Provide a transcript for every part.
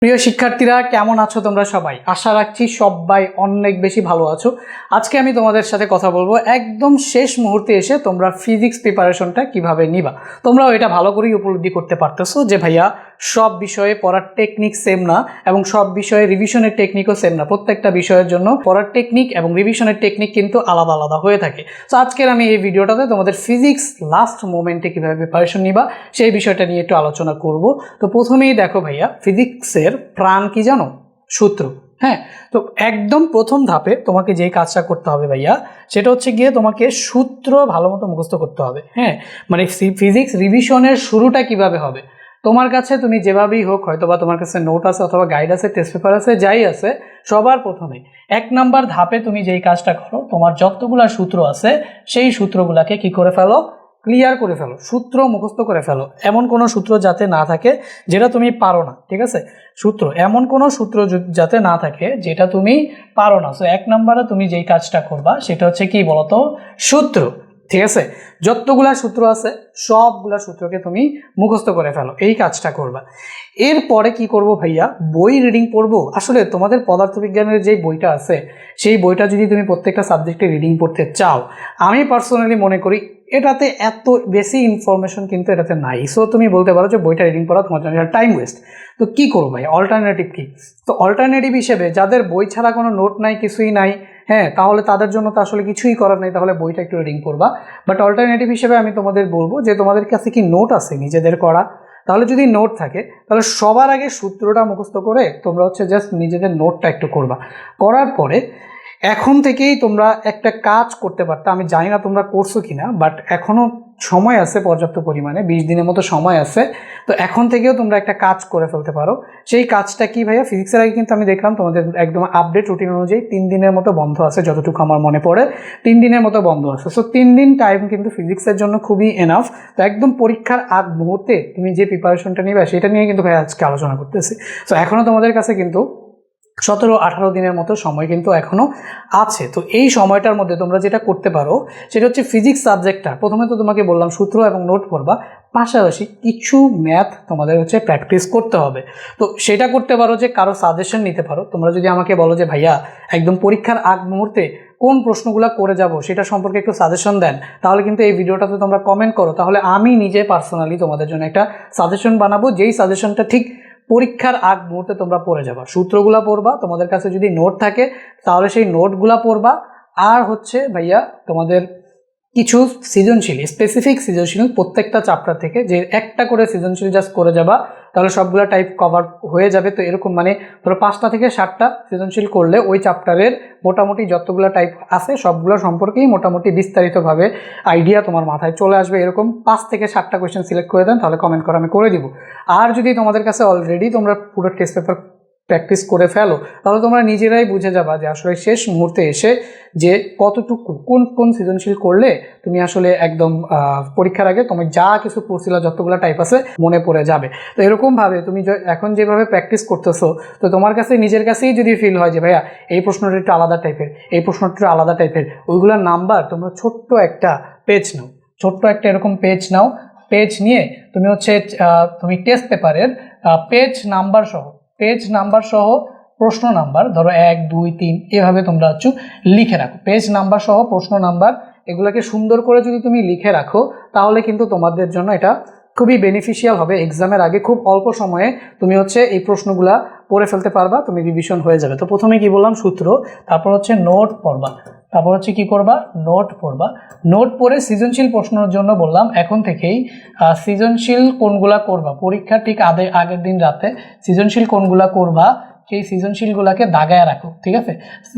প্রিয় শিক্ষার্থীরা কেমন আছো তোমরা সবাই? আশা রাখছি সবাই অনেক বেশি ভালো আছো। আজকে আমি তোমাদের সাথে কথা বলবো একদম শেষ মুহূর্তে এসে তোমরা ফিজিক্স প্রিপারেশনটা কিভাবে নিবা। তোমরাও এটা ভালো করেই উপলব্ধি করতে পারতেছো যে ভাইয়া সব বিষয়ে পড়ার টেকনিক সেম না এবং সব বিষয়ে রিভিশনের টেকনিকও সেম না। প্রত্যেকটা বিষয়ের জন্য পড়ার টেকনিক এবং রিভিশনের টেকনিক কিন্তু আলাদা আলাদা হয়ে থাকে। তো আজকের আমি এই ভিডিওটাতে তোমাদের ফিজিক্স লাস্ট মোমেন্টে কীভাবে প্রিপারেশন নিবা সেই বিষয়টা নিয়ে একটু আলোচনা করব। তো প্রথমেই দেখো ভাইয়া, ফিজিক্সের প্রাণ কি জানো? সূত্র। হ্যাঁ, তো একদম প্রথম ধাপে তোমাকে যে কাজটা করতে হবে ভাইয়া, সেটা হচ্ছে গিয়ে তোমাকে সূত্র ভালো মতো মুখস্থ করতে হবে। হ্যাঁ, মানে ফিজিক্স রিভিশনের শুরুটা কিভাবে হবে। তোমার কাছে তুমি যেভাবেই হোক, হয়তো বা তোমার কাছে নোট আছে অথবা গাইড আছে, টেস্ট পেপার আছে, যাই আছে, সবার প্রথমে 1 নাম্বার ধাপে তুমি যেই কাজটা করো, তোমার যতগুলা সূত্র আছে সেই সূত্রগুলাকে কি করে ফেলো, ক্লিয়ার করে ফেলো, সূত্র মুখস্থ করে ফেলো। এমন কোনো সূত্র যাতে না থাকে যেটা তুমি পারো না, ঠিক আছে? সূত্র এমন কোনো সূত্র যাতে না থাকে যেটা তুমি পারো না। সো 1 নম্বরে তুমি যেই কাজটা করবা সেটা হচ্ছে কি বলতো, সূত্র। ঠিক আছে, যতগুলা সূত্র আছে সবগুলা সূত্রকে তুমি মুখস্থ করে ফেলো, এই কাজটা করবা। এরপরে কি করব ভাইয়া, বই রিডিং পড়বো। আসলে তোমাদের পদার্থবিজ্ঞানের যে বইটা আছে সেই বইটা যদি তুমি প্রত্যেকটা সাবজেক্টে রিডিং পড়তে চাও, আমি পার্সোনালি মনে করি এটাতে এত বেশি ইনফরমেশন কিন্তু এটাতে নাই। সো তুমি বলতে পারো যে বইটা রিডিং পড়া তোমার জন্য টাইম ওয়েস্ট। তো কী করবো ভাই, অল্টারনেটিভ কী? তো অল্টারনেটিভ হিসেবে যাদের বই ছাড়া কোনো নোট নাই, কিছুই নাই, হ্যাঁ, তাহলে তাদের জন্য তো আসলে কিছুই করার নেই, তাহলে বইটা একটু রিডিং পড়বা। বাট অল্টারনেটিভ হিসেবে আমি তোমাদের বলবো যে তোমাদের কাছে কি নোট আছে নিজেদের করা? তাহলে যদি নোট থাকে তাহলে সবার আগে সূত্রটা মুখস্থ করে তোমরা হচ্ছে জাস্ট নিজেদের নোটটা একটু করবা। করার পরে এখন থেকেই তোমরা একটা কাজ করতে পারতে, আমি জানি না তোমরা করছো কিনা, বাট এখনও সময় আছে পর্যাপ্ত পরিমাণে, 20 দিনের মতো সময় আছে। তো এখন থেকেও তোমরা একটা কাজ করে ফেলতে পারো। সেই কাজটা কি ভাইয়া, ফিজিক্সের আগে কিন্তু আমি দেখলাম তোমাদের একদম আপডেট রুটিন অনুযায়ী 3 দিনের মতো বন্ধ আছে, যতটুকু আমার মনে পড়ে 3 দিনের মতো বন্ধ আছে। সো 3 দিন টাইম কিন্তু ফিজিক্সের জন্য খুবই এনাফ। তো একদম পরীক্ষার আগ মুহূর্তে তুমি যে প্রিপারেশনটা নিবে সেটা নিয়ে কিন্তু ভাইয়া আজকে আলোচনা করতেছি। সো এখনও তোমাদের কাছে কিন্তু 17-18 দিনের মতো সময় কিন্তু এখনও আছে। তো এই সময়টার মধ্যে তোমরা যেটা করতে পারো সেটা হচ্ছে ফিজিক্স সাবজেক্টটা প্রথমে তো তোমাকে বললাম সূত্র এবং নোট পড়বা, পাশাপাশি কিছু ম্যাথ তোমাদের হচ্ছে প্র্যাকটিস করতে হবে। তো সেটা করতে পারো যে কারো সাজেশন নিতে পারো। তোমরা যদি আমাকে বলো যে ভাইয়া একদম পরীক্ষার আগ মুহূর্তে কোন প্রশ্নগুলো করে যাব সেটা সম্পর্কে একটু সাজেশন দেন, তাহলে কিন্তু এই ভিডিওটাতে তোমরা কমেন্ট করো, তাহলে আমি নিজে পার্সোনালি তোমাদের জন্য একটা সাজেশন বানাবো, যেই সাজেশনটা ঠিক পরীক্ষার আগ মুহূর্তে তোমরা পড়ে যাবা। সূত্রগুলা পড়বা, তোমাদের কাছে যদি নোট থাকে তাহলে সেই নোটগুলা পড়বা। আর হচ্ছে ভাইয়া তোমাদের কিছু সৃজনশীল, স্পেসিফিক সৃজনশীল প্রত্যেকটা চ্যাপ্টার থেকে যে একটা করে সৃজনশীল জাস্ট করে যাবা, তাহলে সবগুলা টাইপ কভার হয়ে যাবে। তো এরকম মানে ধরো 5টা থেকে 7টা সৃজনশীল করলে ওই চ্যাপ্টারের মোটামুটি যতগুলো টাইপ আছে সবগুলো সম্পর্কেই মোটামুটি বিস্তারিতভাবে আইডিয়া তোমার মাথায় চলে আসবে। এরকম 5 থেকে 7টা কোয়েশ্চেন সিলেক্ট করে দেন, তাহলে কমেন্ট করে আমি করে দিব। আর যদি তোমাদের কাছে অলরেডি তোমরা পুরো টেস্ট পেপার প্র্যাকটিস করে ফেলো, তাহলে তোমরা নিজেরাই বুঝে যাবা যে আসলে শেষ মুহূর্তে এসে যে কতটুকু কোন কোন সৃজনশীল করলে তুমি আসলে একদম পরীক্ষার আগে তুমি যা কিছু পড়ছিল যতগুলো টাইপ আছে মনে পড়ে যাবে। তো এরকমভাবে তুমি এখন যেভাবে প্র্যাকটিস করতেছো, তো তোমার কাছে নিজের কাছেই যদি ফিল হয় যে ভাইয়া এই প্রশ্নটা একটু আলাদা টাইপের, এই প্রশ্নটা একটু আলাদা টাইপের, ওইগুলোর নাম্বার তোমরা ছোট্ট একটা পেজ নাও, ছোট্ট একটা এরকম পেজ নাও। পেজ নিয়ে তুমি হচ্ছে তুমি টেস্ট পেপারের পেজ নাম্বার সহ প্রশ্ন নাম্বার, ধরো 1, 2, 3 এভাবে তোমরা হচ্ছে লিখে রাখো। পেজ নাম্বার সহ প্রশ্ন নাম্বার এগুলোকে সুন্দর করে যদি তুমি লিখে রাখো, তাহলে কিন্তু তোমাদের জন্য এটা খুবই বেনিফিশিয়াল হবে। এক্সামের আগে খুব অল্প সময়ে তুমি হচ্ছে এই প্রশ্নগুলা পড়ে ফেলতে পারবা, তুমি রিভিশন হয়ে যাবে। তো প্রথমে কি বললাম, সূত্র, তারপর হচ্ছে নোট পড়বা, তারপর হচ্ছে কি করবা, নোট পড়বা। নোট পড়ে সৃজনশীল প্রশ্নের জন্য বললাম এখন থেকেই সৃজনশীল কোনগুলা করবা, পরীক্ষা ঠিক আগের দিন রাতে সৃজনশীল কোনগুলা করবা সেই সৃজনশীলগুলোকে দাগায় রাখো, ঠিক আছে?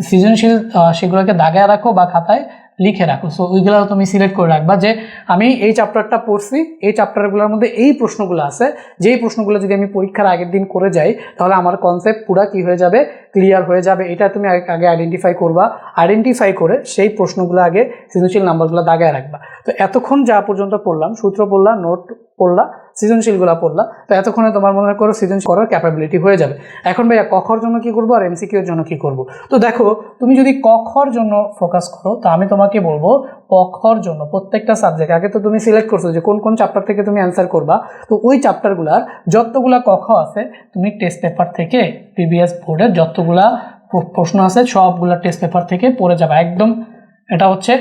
সৃজনশীল সেগুলোকে দাগায় রাখো বা খাতায় লিখে রাখো। সো ওইগুলো তুমি সিলেক্ট করে রাখবা যে আমি এই চ্যাপ্টারটা পড়ছি, এই চ্যাপ্টারগুলোর মধ্যে এই প্রশ্নগুলো আছে, যেই প্রশ্নগুলো যদি আমি পরীক্ষার আগের দিন করে যাই তাহলে আমার কনসেপ্ট পুরা কি হয়ে যাবে, ক্লিয়ার হয়ে যাবে। এটা তুমি আগে আইডেন্টিফাই করবা, আইডেন্টিফাই করে সেই প্রশ্নগুলো আগে সৃজনশীল নাম্বারগুলো দাগায় রাখবা। তো এতক্ষণ যা পর্যন্ত পড়লাম, সূত্র পড়লা, নোট পড়লা, সৃজনশীলগুলো পড়লা, তো এতক্ষণে তোমার মনে করো সৃজনশীল করার ক্যাপাবিলিটি হয়ে যাবে। এখন ভাইয়া কখর জন্য কি করবো আর এমসিকিউর জন্য কি করব? তো দেখো, তুমি যদি কখর জন্য ফোকাস করো তো আমি তোমাকে বলবো কখর জন্য প্রত্যেকটা সাবজেক্ট আগে তো তুমি সিলেক্ট করছো যে কোন কোন চ্যাপ্টার থেকে তুমি অ্যান্সার করবা, তো ওই চ্যাপ্টারগুলার যতগুলা কখ আছে তুমি টেস্ট পেপার থেকে প্রিভিয়াস বোর্ডের যতগুলা প্রশ্ন আছে সবগুলা টেস্ট পেপার থেকে পড়ে যাবে একদম। এটা হচ্ছে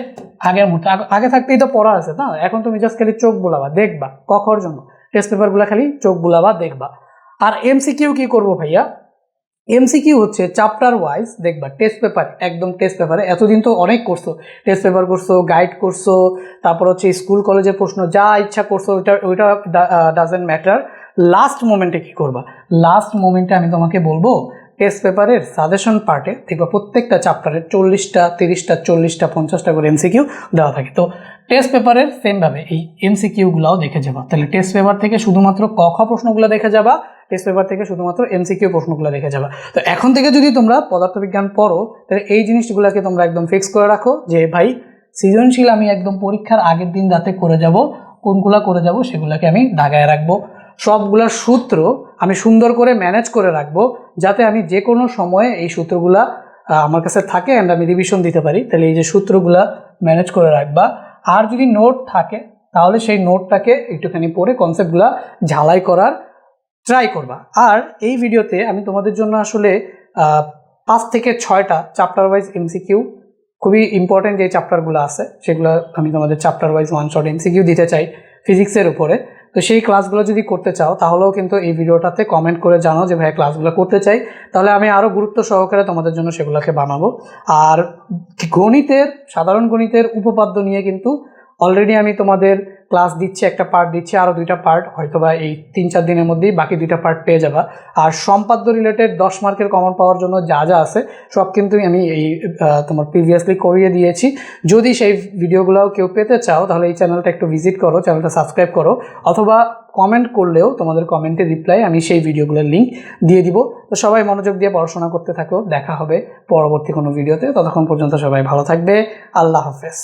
আগের মুহূর্তে, আগে থাকতেই তো পড়া আছে না, এখন তুমি জাস্ট খালি চোখ বুলাবা দেখবা কখর জন্য টেস্ট পেপারগুলো খালি চোখ বুলাবা দেখবা। আর এমসিকিউ কি করবো ভাইয়া, এমসিকিউ হচ্ছে চ্যাপ্টার ওয়াইজ দেখবা টেস্ট পেপার, একদম টেস্ট পেপারে এতদিন তো অনেক করছো, টেস্ট পেপার করছো, গাইড করছো, তারপর হচ্ছে স্কুল কলেজের প্রশ্ন যা ইচ্ছা করছো, ওইটা ডাজেন্ট ম্যাটার। লাস্ট মোমেন্টে কি করবা, লাস্ট মোমেন্টে আমি তোমাকে বলবো টেস্ট পেপারের সাজেশন পার্টে দেখবা প্রত্যেকটা চ্যাপ্টারের 40টা 30টা 40টা 50টা করে এমসিকিউ দেওয়া থাকে। তো টেস্ট পেপারের সেমভাবে এই এমসিকিউগুলোও দেখে যাবা, তাহলে টেস্ট পেপার থেকে শুধুমাত্র ক খ প্রশ্নগুলো দেখে যাবা, টেস্ট পেপার থেকে শুধুমাত্র এমসিকিউ প্রশ্নগুলো দেখে যাবা। তো এখন থেকে যদি তোমরা পদার্থবিজ্ঞান পড়ো তাহলে এই জিনিসগুলোকে তোমরা একদম ফিক্স করে রাখো যে ভাই সৃজনশীল আমি একদম পরীক্ষার আগের দিন রাতে করে যাব, কোনগুলা করে যাব সেগুলোকে আমি দাগায় রাখবো, সবগুলার সূত্র আমি সুন্দর করে ম্যানেজ করে রাখবো যাতে আমি যে কোনো সময়ে এই সূত্রগুলা আমার কাছে থাকে অ্যান্ড আমি রিভিশন দিতে পারি। তাহলে এই যে সূত্রগুলা ম্যানেজ করে রাখবা। আর যদি নোট থাকে তাহলে সেই নোটটাকে একটুখানি পড়ে কনসেপ্টগুলা ঝালাই করার ট্রাই করবা। আর এই ভিডিওতে আমি তোমাদের জন্য আসলে 5 থেকে 6টা চ্যাপ্টার ওয়াইজ এমসিকিউ, খুবই ইম্পর্টেন্ট যে চ্যাপ্টারগুলো আছে সেগুলো আমি তোমাদের chapter wise one shot MCQ দিতে চাই ফিজিক্সের উপরে। তো সেই ক্লাসগুলো যদি করতে চাও তাহলেও কিন্তু এই ভিডিওটাতে কমেন্ট করে জানাও যে ভাই ক্লাসগুলো করতে চাই, তাহলে আমি আরও গুরুত্ব সহকারে তোমাদের জন্য সেগুলোকে বানাবো। আর গণিতের, সাধারণ গণিতের উপপাদ্য নিয়ে কিন্তু অলরেডি আমি তোমাদের ক্লাস দিচ্ছি, একটা পার্ট দিচ্ছি, আরও 2টা পার্ট হয়তোবা এই 3-4 দিনের মধ্যেই বাকি 2টা পার্ট পেয়ে যাবা। আর সম্পাদ্য রিলেটেড 10 মার্কের কমন পাওয়ার জন্য যা যা আছে সব কিন্তু আমি এই তোমার প্রিভিয়াসলি করিয়ে দিয়েছি। যদি সেই ভিডিওগুলোও কেউ পেতে চাও তাহলে এই চ্যানেলটা একটু ভিজিট করো, চ্যানেলটা সাবস্ক্রাইব করো, অথবা কমেন্ট করলেও তোমাদের কমেন্টের রিপ্লাই আমি সেই ভিডিওগুলোর লিঙ্ক দিয়ে দিব। তো সবাই মনোযোগ দিয়ে পড়াশোনা করতে থাকো, দেখা হবে পরবর্তী কোনো ভিডিওতে, ততক্ষণ পর্যন্ত সবাই ভালো থাকবে, আল্লাহ হাফেজ।